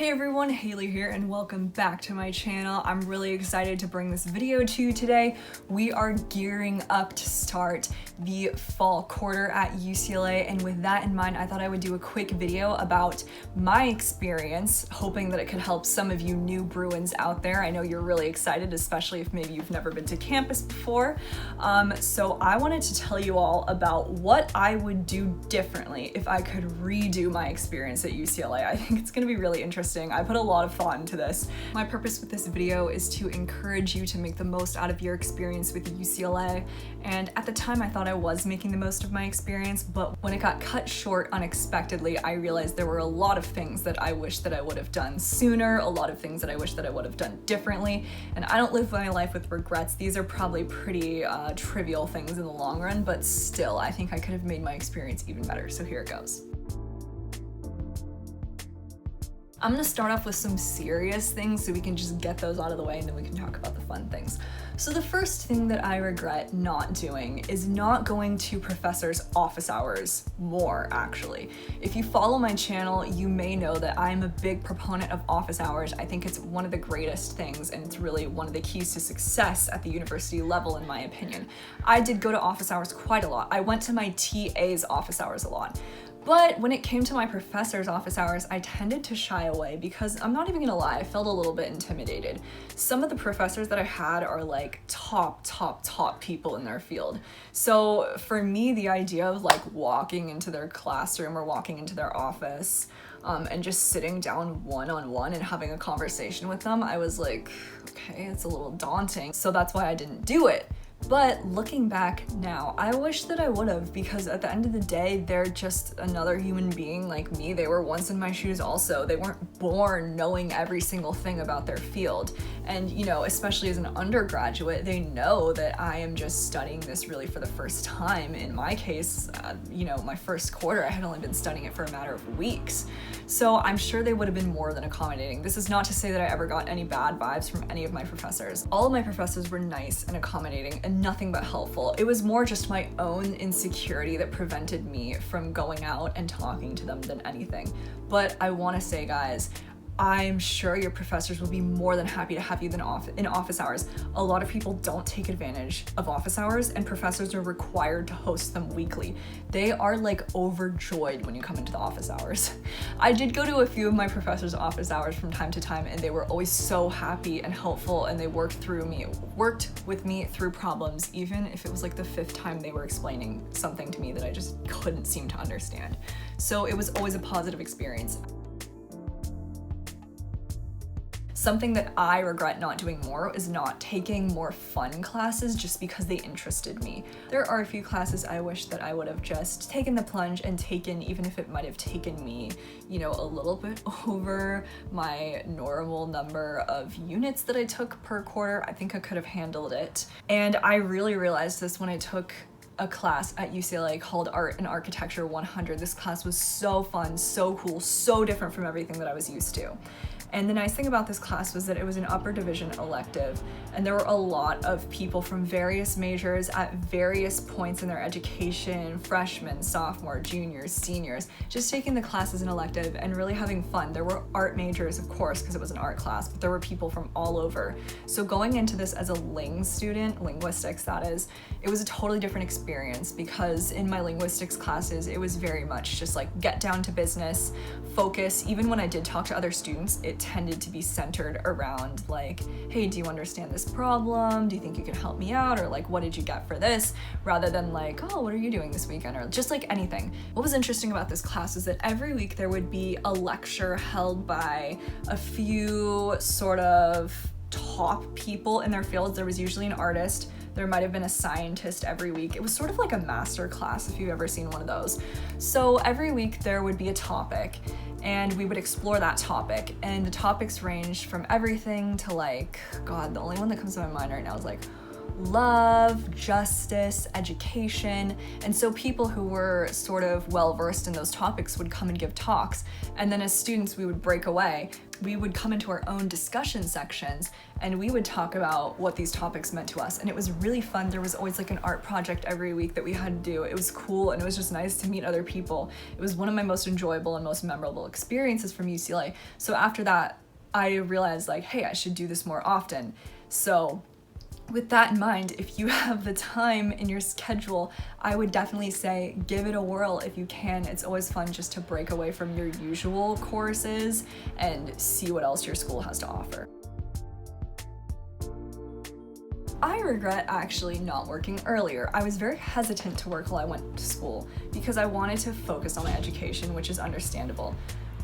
Hey everyone, Hailey here and welcome back to my channel. I'm really excited to bring this video to you today. We are gearing up to start the fall quarter at UCLA, and with that in mind, I thought I would do a quick video about my experience, hoping that it could help some of you new Bruins out there. I know you're really excited, especially if maybe you've never been to campus before. So I wanted to tell you all about what I would do differently if I could redo my experience at UCLA. I think it's gonna be really interesting. I put a lot of thought into this. My purpose with this video is to encourage you to make the most out of your experience with UCLA, and at the time I thought I was making the most of my experience, but when it got cut short unexpectedly, I realized there were a lot of things that I wish that I would have done sooner, a lot of things that I wish that I would have done differently, and I don't live my life with regrets. These are probably pretty trivial things in the long run, but still, I think I could have made my experience even better, so here it goes. I'm gonna start off with some serious things so we can just get those out of the way and then we can talk about the fun things. So the first thing that I regret not doing is not going to professors' office hours more, actually. If you follow my channel, you may know that I'm a big proponent of office hours. I think it's one of the greatest things and it's really one of the keys to success at the university level, in my opinion. I did go to office hours quite a lot. I went to my TA's office hours a lot. But when it came to my professor's office hours, I tended to shy away because I'm not even gonna lie, I felt a little bit intimidated. Some of the professors that I had are like top people in their field. So for me, the idea of like walking into their classroom or walking into their office and just sitting down one-on-one and having a conversation with them, I was like, okay, it's a little daunting. So that's why I didn't do it. But looking back now, I wish that I would have, because at the end of the day, they're just another human being like me. They were once in my shoes also. They weren't born knowing every single thing about their field. And, you know, especially as an undergraduate, they know that I am just studying this really for the first time. In my case, you know, my first quarter, I had only been studying it for a matter of weeks. So I'm sure they would have been more than accommodating. This is not to say that I ever got any bad vibes from any of my professors. All of my professors were nice and accommodating and nothing but helpful. It was more just my own insecurity that prevented me from going out and talking to them than anything. But I want to say, guys, I'm sure your professors will be more than happy to have you in office hours. A lot of people don't take advantage of office hours, and professors are required to host them weekly. They are like overjoyed when you come into the office hours. I did go to a few of my professors' office hours from time to time, and they were always so happy and helpful, and they worked with me through problems, even if it was like the 5th time they were explaining something to me that I just couldn't seem to understand. So it was always a positive experience. Something that I regret not doing more is not taking more fun classes just because they interested me. There are a few classes I wish that I would have just taken the plunge and taken, even if it might have taken me, you know, a little bit over my normal number of units that I took per quarter. I think I could have handled it. And I really realized this when I took a class at UCLA called Art and Architecture 100. This class was so fun, so cool, so different from everything that I was used to. And the nice thing about this class was that it was an upper division elective, and there were a lot of people from various majors at various points in their education, freshmen, sophomore, juniors, seniors, just taking the class as an elective and really having fun. There were art majors, of course, because it was an art class, but there were people from all over. So going into this as a Ling student, linguistics that is, it was a totally different experience, because in my linguistics classes, it was very much just like get down to business, focus. Even when I did talk to other students, it tended to be centered around like, hey, do you understand this problem? Do you think you can help me out? Or like, what did you get for this? Rather than like, oh, what are you doing this weekend? Or just like anything. What was interesting about this class is that every week there would be a lecture held by a few sort of top people in their fields. There was usually an artist. There might have been a scientist every week. It was sort of like a master class if you've ever seen one of those. So every week there would be a topic and we would explore that topic, and the topics ranged from everything to like, God, the only one that comes to my mind right now is like love, justice, education. And so people who were sort of well-versed in those topics would come and give talks. And then as students, we would break away. We would come into our own discussion sections and we would talk about what these topics meant to us. And it was really fun. There was always like an art project every week that we had to do. It was cool and it was just nice to meet other people. It was one of my most enjoyable and most memorable experiences from UCLA. So after that, I realized like, hey, I should do this more often. So with that in mind, if you have the time in your schedule, I would definitely say give it a whirl if you can. It's always fun just to break away from your usual courses and see what else your school has to offer. I regret actually not working earlier. I was very hesitant to work while I went to school because I wanted to focus on my education, which is understandable.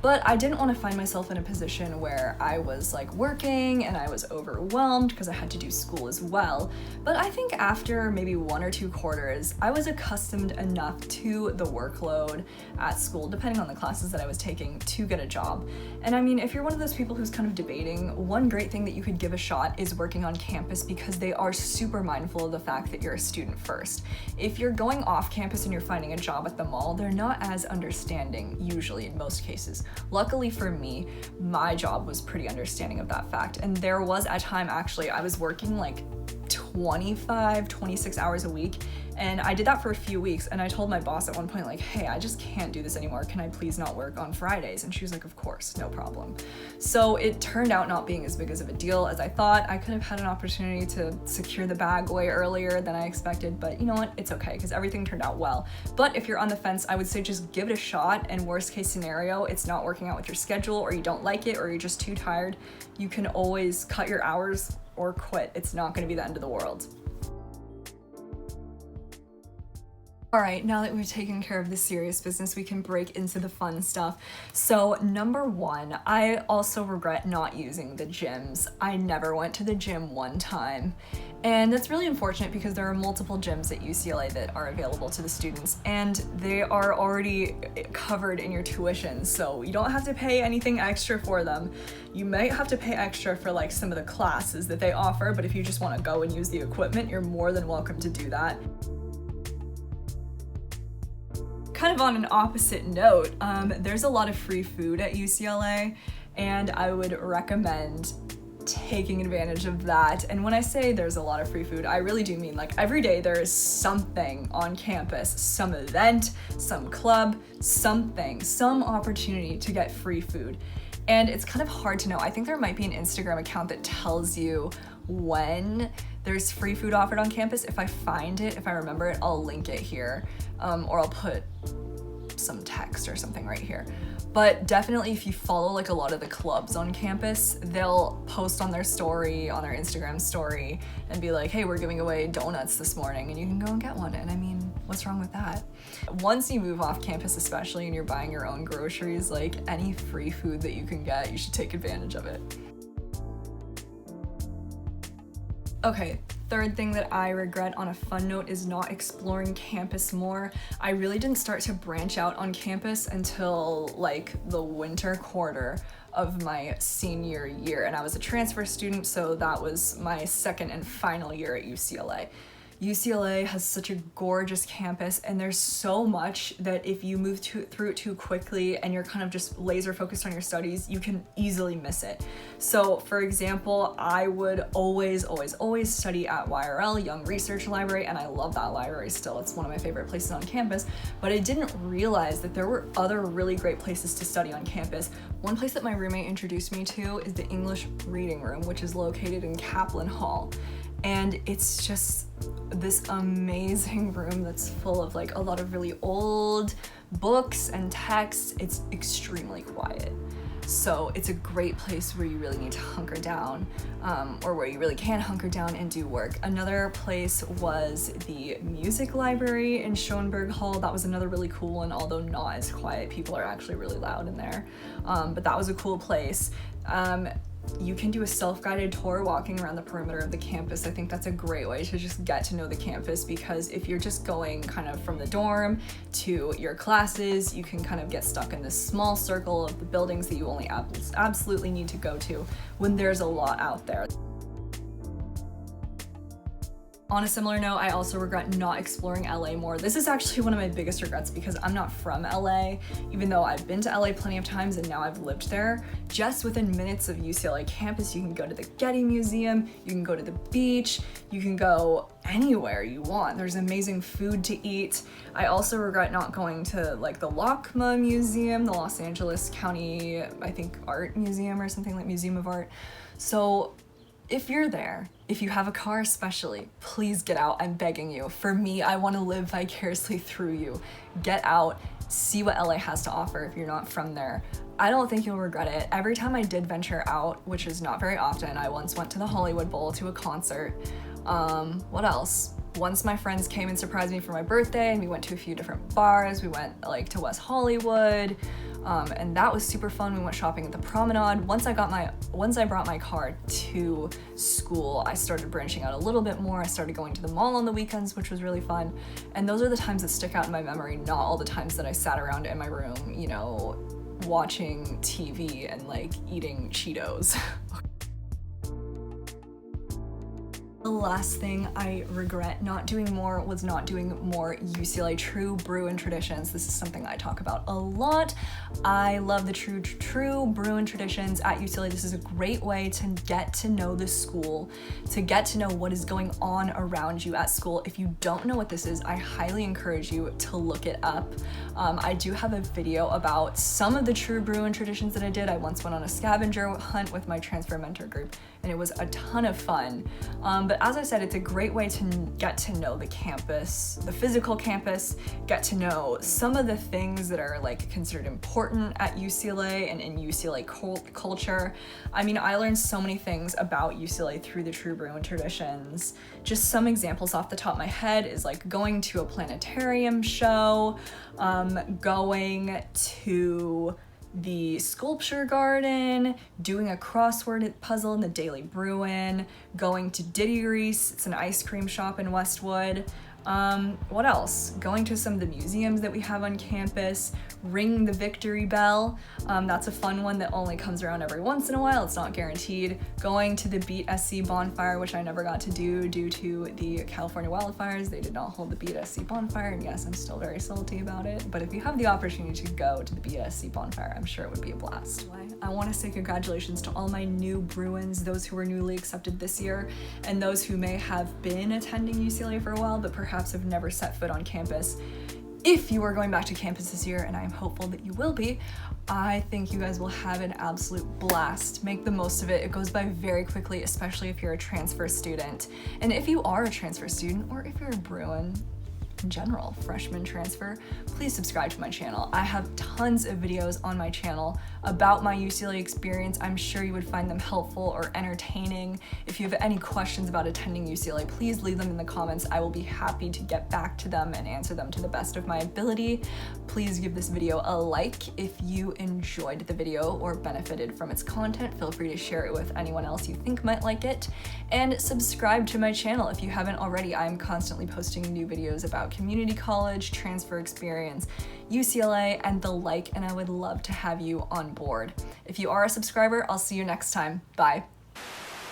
But I didn't want to find myself in a position where I was like working and I was overwhelmed because I had to do school as well. But I think after maybe 1 or 2 quarters, I was accustomed enough to the workload at school, depending on the classes that I was taking, to get a job. And I mean, if you're one of those people who's kind of debating, one great thing that you could give a shot is working on campus because they are super mindful of the fact that you're a student first. If you're going off campus and you're finding a job at the mall, they're not as understanding, usually in most cases. Luckily for me, my job was pretty understanding of that fact. And there was a time actually I was working like 25, 26 hours a week. And I did that for a few weeks. And I told my boss at one point, like, hey, I just can't do this anymore. Can I please not work on Fridays? And she was like, of course, no problem. So it turned out not being as big as of a deal as I thought. I could have had an opportunity to secure the bag way earlier than I expected, but you know what? It's okay because everything turned out well. But if you're on the fence, I would say just give it a shot. And worst case scenario, it's not working out with your schedule or you don't like it or you're just too tired. You can always cut your hours or quit. It's not going to be the end of the world. All right, now that we've taken care of the serious business, we can break into the fun stuff. So number 1, I also regret not using the gyms. I never went to the gym one time. And that's really unfortunate because there are multiple gyms at UCLA that are available to the students and they are already covered in your tuition. So you don't have to pay anything extra for them. You might have to pay extra for like some of the classes that they offer, but if you just want to go and use the equipment, you're more than welcome to do that. Kind of on an opposite note, there's a lot of free food at UCLA and I would recommend taking advantage of that. And when I say there's a lot of free food, I really do mean like every day there is something on campus, some event, some club, something, some opportunity to get free food. And it's kind of hard to know. I think there might be an Instagram account that tells you when there's free food offered on campus. If I find it, if I remember it, I'll link it here, or I'll put some text or something right here. But definitely if you follow like a lot of the clubs on campus, they'll post on their story, on their Instagram story, and be like, hey, we're giving away donuts this morning and you can go and get one. And I mean, what's wrong with that? Once you move off campus especially and you're buying your own groceries, like any free food that you can get, you should take advantage of it. Okay, third thing that I regret on a fun note is not exploring campus more. I really didn't start to branch out on campus until like the winter quarter of my senior year, and I was a transfer student, so that was my second and final year at UCLA. UCLA has such a gorgeous campus and there's so much that if you move through it too quickly and you're kind of just laser focused on your studies, you can easily miss it. So for example, I would always study at YRL, Young Research Library, and I love that library still. It's one of my favorite places on campus, but I didn't realize that there were other really great places to study on campus. One place that my roommate introduced me to is the English Reading Room, which is located in Kaplan Hall. And it's just this amazing room that's full of like a lot of really old books and texts. It's extremely quiet. So it's a great place where you really need to hunker down, or where you really can hunker down and do work. Another place was the music library in Schoenberg Hall. That was another really cool one, although not as quiet. People are actually really loud in there. But that was a cool place. You can do a self-guided tour walking around the perimeter of the campus. I think that's a great way to just get to know the campus, because if you're just going kind of from the dorm to your classes, you can kind of get stuck in this small circle of the buildings that you only absolutely need to go to when there's a lot out there. On a similar note, I also regret not exploring LA more. This is actually one of my biggest regrets because I'm not from LA, even though I've been to LA plenty of times and now I've lived there. Just within minutes of UCLA campus, you can go to the Getty Museum, you can go to the beach, you can go anywhere you want. There's amazing food to eat. I also regret not going to like the LACMA Museum, the Los Angeles County, I think, Art Museum or something, like Museum of Art. So if you're there, if you have a car especially, please get out, I'm begging you. For me, I want to live vicariously through you. Get out, see what LA has to offer if you're not from there. I don't think you'll regret it. Every time I did venture out, which is not very often, I once went to the Hollywood Bowl to a concert. What else? Once my friends came and surprised me for my birthday and we went to a few different bars. We went like to West Hollywood. And that was super fun. We went shopping at the Promenade. Once I brought my car to school, I started branching out a little bit more. I started going to the mall on the weekends, which was really fun. And those are the times that stick out in my memory, not all the times that I sat around in my room, you know, watching TV and like eating Cheetos. The last thing I regret not doing more was not doing more UCLA True Bruin Traditions. This is something I talk about a lot. I love the True Bruin Traditions at UCLA. This is a great way to get to know the school, to get to know what is going on around you at school. If you don't know what this is, I highly encourage you to look it up. I do have a video about some of the True Bruin Traditions that I did. I once went on a scavenger hunt with my transfer mentor group, and it was a ton of fun. But as I said, it's a great way to get to know the campus, the physical campus, get to know some of the things that are like considered important at UCLA and in UCLA culture. I mean, I learned so many things about UCLA through the True Bruin Traditions. Just some examples off the top of my head is like going to a planetarium show, going to the sculpture garden, doing a crossword puzzle in the Daily Bruin, going to Diddy Reese, it's an ice cream shop in Westwood. What else? Going to some of the museums that we have on campus, ring the victory bell. That's a fun one that only comes around every once in a while. It's not guaranteed. Going to the Beat SC bonfire, which I never got to do due to the California wildfires. They did not hold the Beat SC bonfire, and yes, I'm still very salty about it. But if you have the opportunity to go to the Beat SC bonfire, I'm sure it would be a blast. I want to say congratulations to all my new Bruins, those who were newly accepted this year, and those who may have been attending UCLA for a while, but perhaps have never set foot on campus. If you are going back to campus this year, and I'm hopeful that you will be, I think you guys will have an absolute blast. Make the most of it. It goes by very quickly, especially if you're a transfer student. And if you are a transfer student, or if you're a Bruin in general, freshman transfer, please subscribe to my channel. I have tons of videos on my channel about my UCLA experience. I'm sure you would find them helpful or entertaining. If you have any questions about attending UCLA, please leave them in the comments. I will be happy to get back to them and answer them to the best of my ability. Please give this video a like if you enjoyed the video or benefited from its content. Feel free to share it with anyone else you think might like it. And subscribe to my channel if you haven't already. I'm constantly posting new videos about community college, transfer experience, UCLA, and the like, and I would love to have you on board. If you are a subscriber, I'll see you next time. Bye.